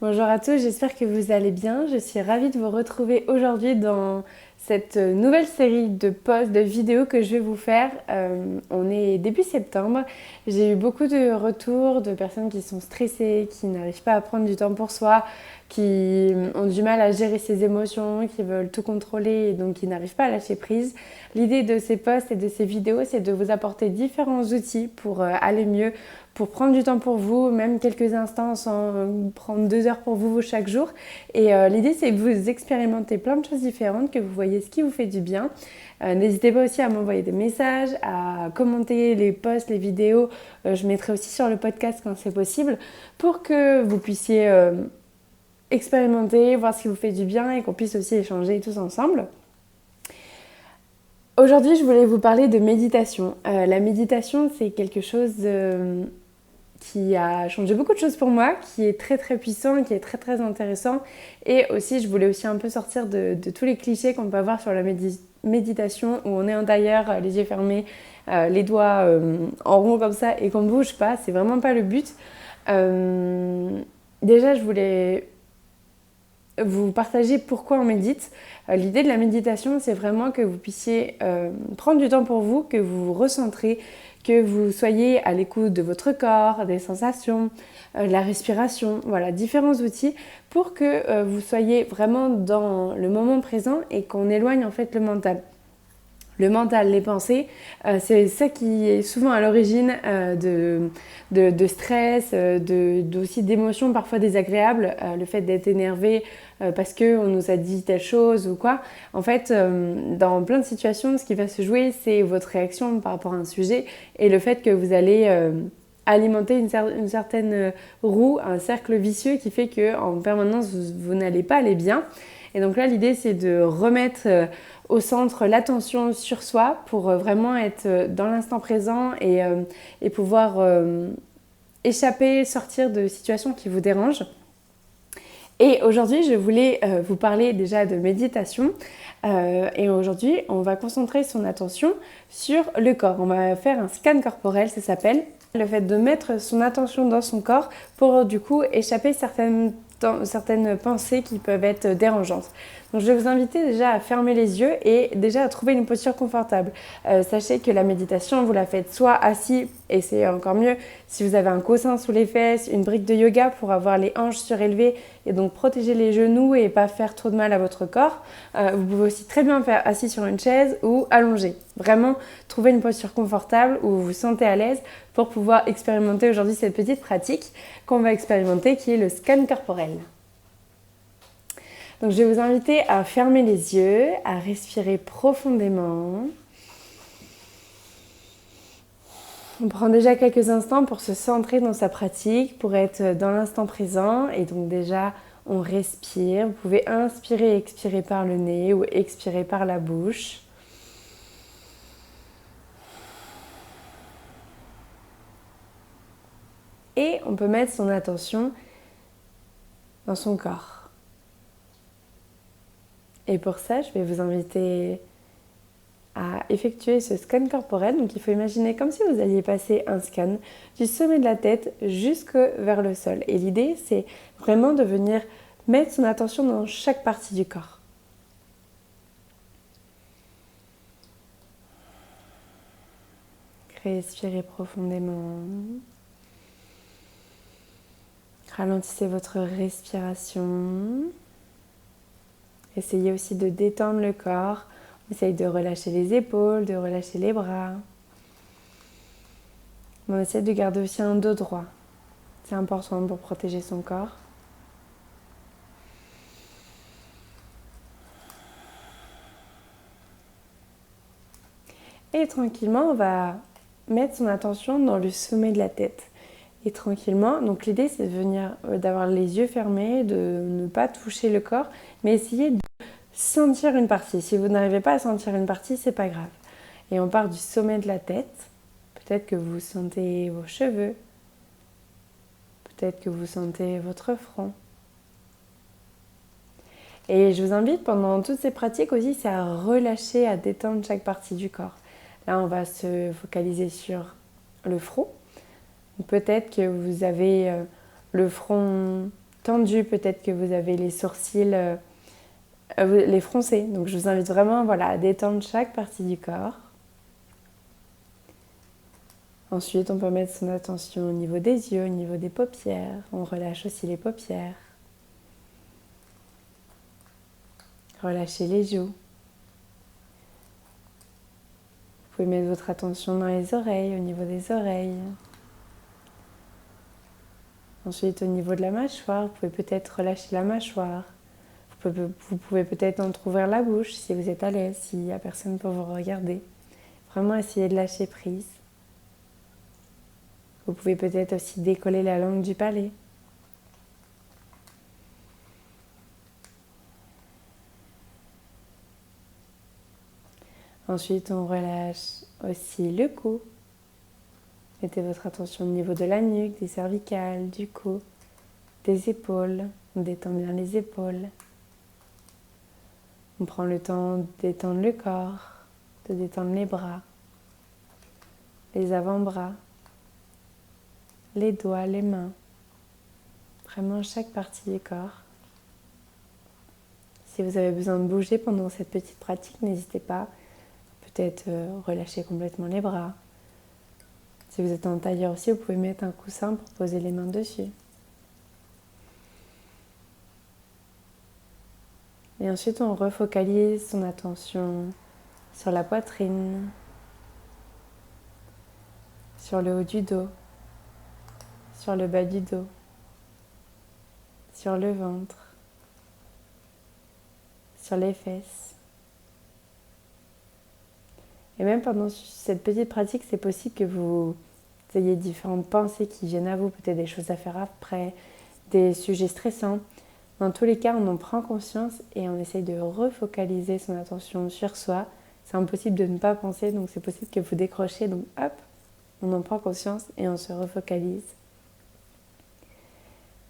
Bonjour à tous, j'espère que vous allez bien. Je suis ravie de vous retrouver aujourd'hui dans cette nouvelle série de posts, de vidéos que je vais vous faire. On est début septembre. J'ai eu beaucoup de retours de personnes qui sont stressées, qui n'arrivent pas à prendre du temps pour soi, qui ont du mal à gérer ses émotions, qui veulent tout contrôler et donc qui n'arrivent pas à lâcher prise. L'idée de ces posts et de ces vidéos, c'est de vous apporter différents outils pour aller mieux, pour prendre du temps pour vous, même quelques instants sans prendre 2 heures pour vous chaque jour. Et l'idée, c'est que vous expérimentez plein de choses différentes, que vous voyez ce qui vous fait du bien. N'hésitez pas aussi à m'envoyer des messages, à commenter les posts, les vidéos. Je mettrai aussi sur le podcast quand c'est possible, pour que vous puissiez expérimenter, voir ce qui vous fait du bien et qu'on puisse aussi échanger tous ensemble. Aujourd'hui, je voulais vous parler de méditation. La méditation, c'est quelque chose qui a changé beaucoup de choses pour moi, qui est très très puissant, qui est très très intéressant. Et aussi, je voulais aussi un peu sortir de tous les clichés qu'on peut avoir sur la méditation, où on est en tailleur, les yeux fermés, les doigts en rond comme ça, et qu'on ne bouge pas. C'est vraiment pas le but. Déjà, je voulais vous partager pourquoi on médite. L'idée de la méditation, c'est vraiment que vous puissiez prendre du temps pour vous, que vous vous recentrez, que vous soyez à l'écoute de votre corps, des sensations, de la respiration, voilà, différents outils pour que vous soyez vraiment dans le moment présent et qu'on éloigne en fait le mental. Le mental, les pensées, c'est ça qui est souvent à l'origine de stress, aussi d'émotions parfois désagréables, le fait d'être énervé parce qu'on nous a dit telle chose ou quoi. En fait, dans plein de situations, ce qui va se jouer, c'est votre réaction par rapport à un sujet et le fait que vous allez alimenter une certaine roue, un cercle vicieux qui fait qu'en permanence, vous n'allez pas aller bien. Et donc là, l'idée, c'est de remettre au centre l'attention sur soi pour vraiment être dans l'instant présent et pouvoir échapper, sortir de situations qui vous dérangent. Et aujourd'hui, je voulais vous parler déjà de méditation. Et aujourd'hui, on va concentrer son attention sur le corps. On va faire un scan corporel, ça s'appelle. Le fait de mettre son attention dans son corps pour du coup échapper certaines pensées qui peuvent être dérangeantes. Donc je vais vous inviter déjà à fermer les yeux et déjà à trouver une posture confortable. Sachez que la méditation, vous la faites soit assis, et c'est encore mieux si vous avez un coussin sous les fesses, une brique de yoga pour avoir les hanches surélevées et donc protéger les genoux et pas faire trop de mal à votre corps. Vous pouvez aussi très bien faire assis sur une chaise ou allongé. Vraiment, trouver une posture confortable où vous vous sentez à l'aise pour pouvoir expérimenter aujourd'hui cette petite pratique qu'on va expérimenter qui est le scan corporel. Donc je vais vous inviter à fermer les yeux, à respirer profondément. On prend déjà quelques instants pour se centrer dans sa pratique, pour être dans l'instant présent. Et donc déjà, on respire. Vous pouvez inspirer et expirer par le nez ou expirer par la bouche. Et on peut mettre son attention dans son corps. Et pour ça, je vais vous inviter à effectuer ce scan corporel. Donc il faut imaginer comme si vous alliez passer un scan du sommet de la tête jusque vers le sol. Et l'idée, c'est vraiment de venir mettre son attention dans chaque partie du corps. Respirez profondément. Ralentissez votre respiration. Essayez aussi de détendre le corps. Essayez de relâcher les épaules, de relâcher les bras. On essaie de garder aussi un dos droit. C'est important pour protéger son corps. Et tranquillement, on va mettre son attention dans le sommet de la tête. Et tranquillement, donc l'idée c'est de venir, d'avoir les yeux fermés, de ne pas toucher le corps, mais essayer de sentir une partie. Si vous n'arrivez pas à sentir une partie, c'est pas grave. Et on part du sommet de la tête. Peut-être que vous sentez vos cheveux. Peut-être que vous sentez votre front. Et je vous invite pendant toutes ces pratiques aussi, c'est à relâcher, à détendre chaque partie du corps. Là, on va se focaliser sur le front. Peut-être que vous avez le front tendu, peut-être que vous avez les sourcils les froncés. Donc je vous invite vraiment à détendre chaque partie du corps. Ensuite, on peut mettre son attention au niveau des yeux, au niveau des paupières. On relâche aussi les paupières. Relâchez les joues. Vous pouvez mettre votre attention dans les oreilles, au niveau des oreilles. Ensuite, au niveau de la mâchoire, vous pouvez peut-être relâcher la mâchoire. Vous pouvez peut-être entrouvrir la bouche si vous êtes à l'aise, s'il n'y a personne pour vous regarder. Vraiment essayer de lâcher prise. Vous pouvez peut-être aussi décoller la langue du palais. Ensuite, on relâche aussi le cou. Mettez votre attention au niveau de la nuque, des cervicales, du cou, des épaules. On détend bien les épaules. On prend le temps de détendre le corps, de détendre les bras, les avant-bras, les doigts, les mains. Vraiment chaque partie du corps. Si vous avez besoin de bouger pendant cette petite pratique, n'hésitez pas. Peut-être relâcher complètement les bras. Si vous êtes en tailleur aussi, vous pouvez mettre un coussin pour poser les mains dessus. Et ensuite, on refocalise son attention sur la poitrine, sur le haut du dos, sur le bas du dos, sur le ventre, sur les fesses. Et même pendant cette petite pratique, c'est possible que vous ayez différentes pensées qui viennent à vous, peut-être des choses à faire après, des sujets stressants. Dans tous les cas, on en prend conscience et on essaye de refocaliser son attention sur soi. C'est impossible de ne pas penser, donc c'est possible que vous décrochez. Donc hop, on en prend conscience et on se refocalise.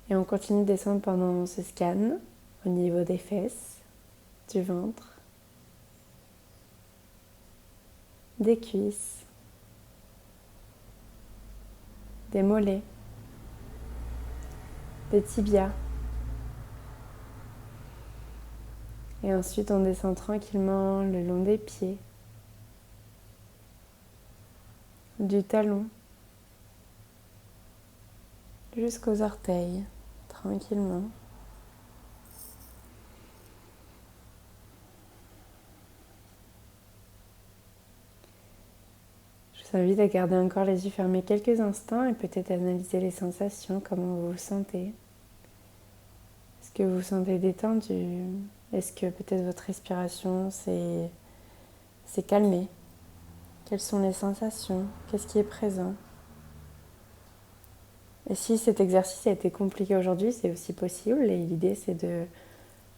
Et on continue de descendre pendant ce scan au niveau des fesses, du ventre, des cuisses, des mollets, des tibias. Et ensuite, on descend tranquillement le long des pieds, du talon, jusqu'aux orteils, tranquillement. Je vous invite à garder encore les yeux fermés quelques instants et peut-être analyser les sensations, comment vous vous sentez. Est-ce que vous vous sentez détendu ? Est-ce que peut-être votre respiration s'est calmée ? Quelles sont les sensations ? Qu'est-ce qui est présent ? Et si cet exercice a été compliqué aujourd'hui, c'est aussi possible. Et l'idée, c'est de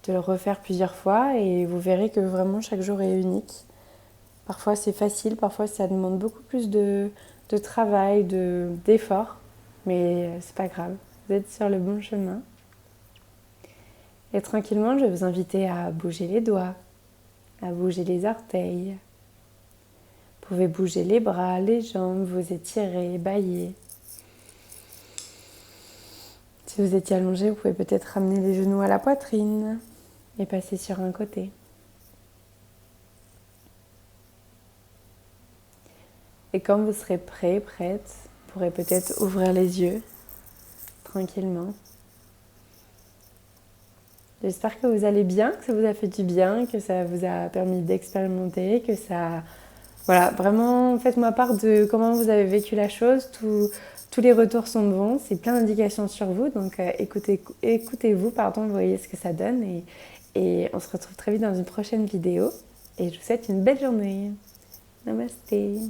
le refaire plusieurs fois et vous verrez que vraiment chaque jour est unique. Parfois, c'est facile, parfois, ça demande beaucoup plus de travail, d'effort. Mais c'est pas grave, vous êtes sur le bon chemin. Et tranquillement, je vais vous inviter à bouger les doigts, à bouger les orteils. Vous pouvez bouger les bras, les jambes, vous étirer, bâiller. Si vous étiez allongé, vous pouvez peut-être ramener les genoux à la poitrine et passer sur un côté. Et quand vous serez prêt, prête, vous pourrez peut-être ouvrir les yeux tranquillement. J'espère que vous allez bien, que ça vous a fait du bien, que ça vous a permis d'expérimenter, que ça... Voilà, vraiment faites-moi part de comment vous avez vécu la chose. Tous les retours sont bons, c'est plein d'indications sur vous, donc écoutez-vous, voyez ce que ça donne et on se retrouve très vite dans une prochaine vidéo. Et je vous souhaite une belle journée. Namasté.